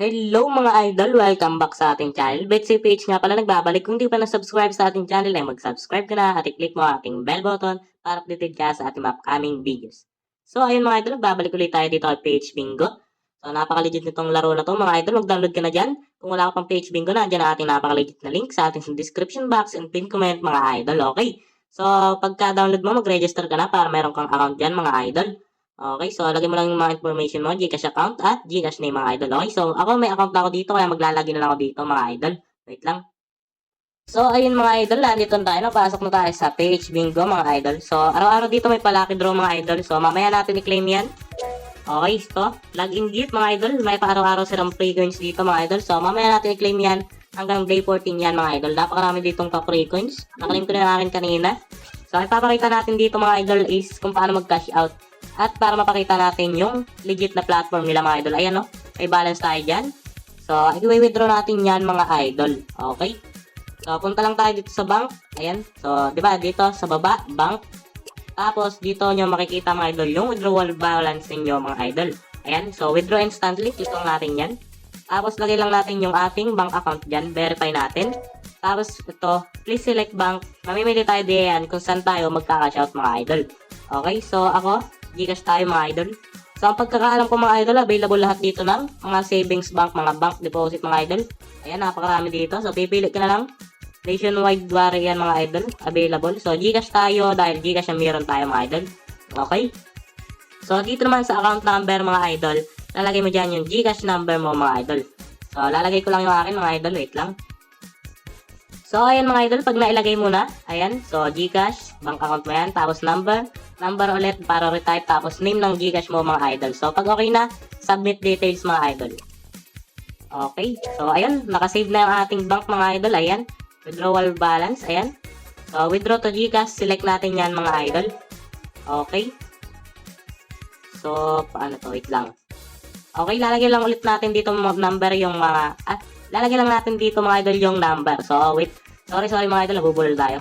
Hello mga idol! Welcome back sa ating channel. Betsy Page nga pala nagbabalik. Kung di pa na-subscribe sa ating channel ay mag-subscribe ka na at i-click mo ang ating bell button para updated ka sa ating upcoming videos. So ayun mga idol, nagbabalik ulit tayo dito kay Page Bingo. So napaka-legit nitong laro na to mga idol. Mag-download ka na dyan. Kung wala ka pang Page Bingo, nandiyan ang ating napaka-legit na link sa ating description box and pin comment mga idol. Okay? So pagka-download mo, mag-register ka na para meron kang account dyan mga idol. Okay, so lagay mo lang yung mga information mo, Gcash account at Gcash name mga idol. Okay, so ako may account na ako dito kaya maglalagay na lang ako dito mga idol. Wait lang. So ayun mga idol, nandito na tayo, napasok na tayo sa Page Bingo mga idol. So araw-araw dito may palaki draw mga idol. So mamaya natin i-claim yan. Okay, so login gift mga idol, may pa-araw-araw silang free coins dito mga idol. So mamaya natin i-claim yan hanggang day 14 yan mga idol. Napakarami ditong pa-free coins. Nakalim ko na natin kanina. So ipapakita natin dito mga idol is kung paano mag-cash out. At para mapakita natin yung legit na platform nila mga idol. Ayan o, may balance tayo dyan. So, i-withdraw natin yan mga idol. Okay? So, punta lang tayo dito sa bank. Ayan. So, di ba dito sa baba, bank. Tapos, dito nyo makikita mga idol yung withdrawal balance ninyo mga idol. Ayan. So, withdraw instantly. Click lang natin yan. Tapos, lagay lang natin yung ating bank account dyan. Verify natin. Tapos, ito, please select bank. Mamimili tayo diyan kung saan tayo magka-cash out mga idol. Okay? So, ako, Gcash tayo mga idol. So, ang pagkakaalam ko mga idol, available lahat dito ng mga savings bank, mga bank deposit mga idol. Ayan, napakarami dito. So, pipili ka na lang. Nationwide wire yan mga idol. Available. So, Gcash tayo dahil Gcash ang meron tayo mga idol. Okay? So, dito naman sa account number mga idol, lalagay mo dyan yung Gcash number mo mga idol. So, lalagay ko lang yung akin mga idol. Wait lang. So, ayan mga idol, pag nailagay mo na, ayan, so Gcash, bank account mo yan, tapos number ulit para retype, tapos name ng Gcash mo mga idol. So, pag okay na, submit details mga idol. Okay, so ayan, nakasave na yung ating bank mga idol, ayan, withdrawal balance, ayan. So, withdraw to Gcash, select natin yan mga idol. Okay. So, paano to, wait lang. Okay, lalagay lang ulit natin dito number yung mga, lalagay lang natin dito mga idol yung number. So, wait. Sorry mga idol, nabubulol tayo.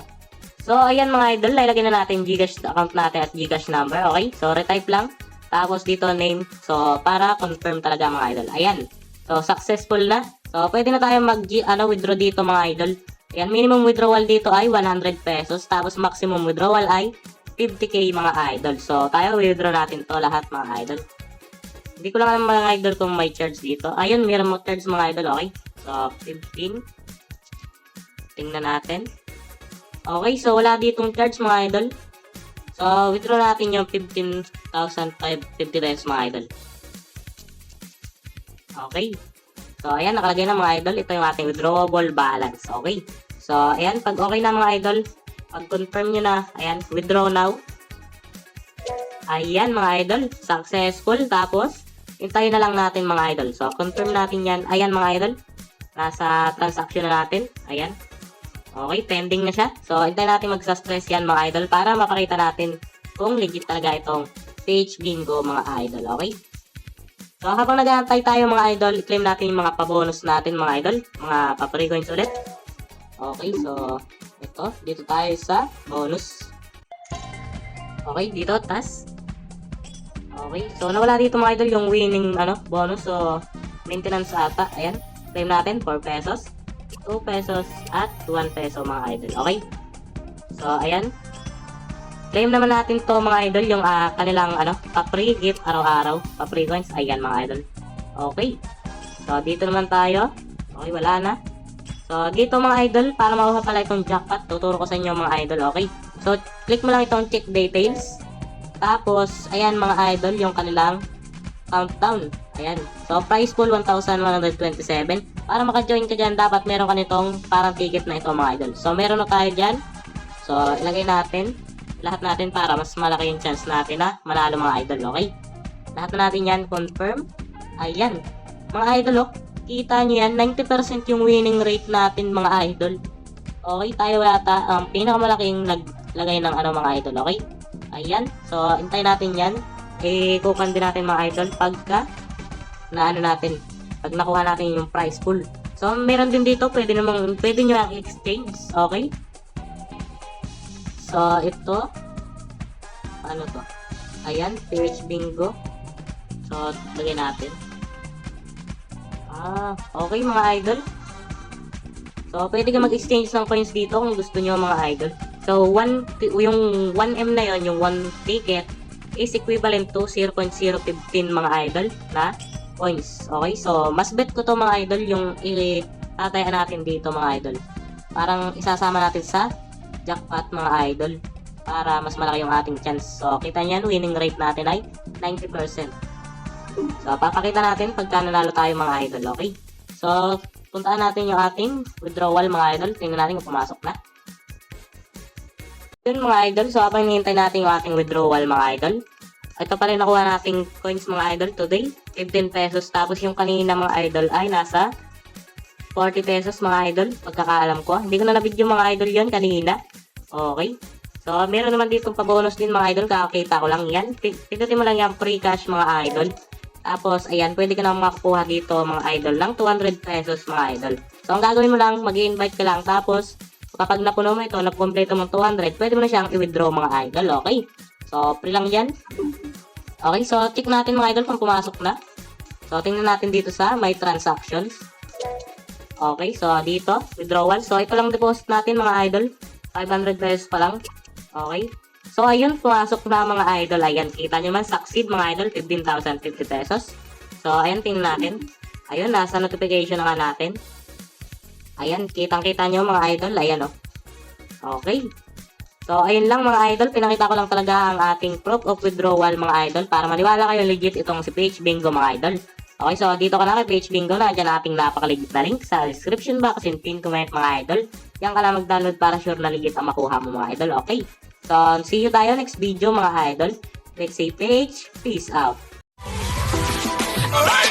So, ayan mga idol, lalagay na natin Gcash account natin at Gcash number. Okay? So, retype lang. Tapos dito name. So, para confirm talaga mga idol. Ayan. So, successful na. So, pwede na tayo withdraw dito mga idol. Ayan, minimum withdrawal dito ay 100 pesos. Tapos maximum withdrawal ay 50k mga idol. So, tayo withdraw natin to lahat mga idol. Hindi ko lang alam mga idol kung may charge dito. Ayun, meron mo charge mga idol. Okay? So, 15. Tingnan natin. Okay, so wala ditong charge mga idol. So, withdraw natin yung 15,550 pesos mga idol. Okay. So, ayan, nakalagay na mga idol. Ito yung ating withdrawable balance. Okay. So, ayan, pag okay na mga idol, pag confirm nyo na, ayan, withdraw now. Ayan mga idol, successful. Tapos, hintayin na lang natin mga idol. So, confirm natin yan. Ayan mga idol. Nasa transaction na natin. Ayan. Okay, pending na siya. So, hintayin natin magsa-stress yan mga idol para mapakita natin kung legit talaga itong Page Bingo mga idol. Okay? So, habang nag-aantay tayo mga idol, i-claim natin yung mga pa-bonus natin mga idol. Mga pa-free coins ulit. Okay, so, ito. Dito tayo sa bonus. Okay, dito, tas. Okay, so nawala dito mga idol yung winning bonus. So, maintenance ata. Ayan, claim natin 4 pesos. 2 pesos at 1 peso mga idol. Okay? So, ayan. Claim naman natin to mga idol yung kanilang pa-free gift araw-araw. Pa-free coins. Ayan mga idol. Okay. So, dito naman tayo. Okay, wala na. So, dito mga idol, para makuha pala itong jackpot, tuturo ko sa inyo mga idol. Okay? So, click mo lang itong check details. Tapos, ayan mga idol, yung kanilang countdown. Ayan. So, price pool 1,127. Para maka-join ka dyan, dapat meron ka nitong parang ticket na ito mga idol. So, meron na tayo dyan. So, ilagay natin. Lahat natin para mas malaki yung chance natin na manalo mga idol. Okay? Lahat na natin yan. Confirm. Ayan. Mga idol, kita nyo yan. 90% yung winning rate natin mga idol. Okay? Tayo yata ang pinakamalaking naglagay ng mga idol. Okay? Ayan. So, hintayin natin yan. Kukan din natin mga idol pagka pag nakuha natin yung prize pool. So, meron din dito, pwede nyo ang exchange. Okay? So, ito. Ano to? Ayan, Page Bingo. So, lagay natin. Okay mga idol. So, pwede ka mag-exchange ng coins dito kung gusto nyo mga idol. So, yung 1M na yon, yung 1 ticket, is equivalent to 0.015 mga idol na coins. Okay, so, mas bet ko to mga idol yung itatayaan natin dito mga idol. Parang isasama natin sa jackpot mga idol para mas malaki yung ating chance. So, kita nyan, winning rate natin ay 90%. So, papakita natin pagka nanalo tayo mga idol, okay? So, puntaan natin yung ating withdrawal mga idol. Tingnan natin kung pumasok na. Yun mga idol, so habang hinihintay natin yung ating withdrawal mga idol, ito pa rin nakuha nating coins mga idol today, 15 pesos. Tapos yung kanina mga idol ay nasa 40 pesos mga idol, pagkakaalam ko. Hindi ko na na-video mga idol yon kanina. Okay. So, meron naman dito pa-bonus din mga idol, kakakita ko lang yan. Pindutin mo lang yung free cash mga idol. Tapos, ayan, pwede ka na makakuha dito mga idol ng 200 pesos mga idol. So, ang gagawin mo lang, mag-i-invite ka lang. Tapos, kapag napuno mo ito, napumpleto mo 200, pwede mo na siyang i-withdraw mga idol, okay? So, free lang yan. Okay, so, check natin mga idol kung pumasok na. So, tingnan natin dito sa My Transactions. Okay, so, dito, withdrawal. So, ito lang deposit natin mga idol. 500 pesos pa lang. Okay. So, ayun, pumasok na mga idol. Ayan, kita nyo man, succeed mga idol, 15,050 pesos. So, ayan, tingnan natin. Ayun, nasa notification na nga natin. Ayan, kitang-kita nyo mga idol. Ayan, oh. Okay. So, ayun lang mga idol. Pinakita ko lang talaga ang ating proof of withdrawal mga idol para maniwala kayo legit itong si PH Bingo mga idol. Okay, so dito ka na kay PH Bingo. Nandiyan ating napakaligit na link sa description box and pin comment mga idol. Yan ka lang mag-download para sure na legit ang makuha mo mga idol. Okay. So, see you tayo next video mga idol. Let's say PH. Peace out. Alright.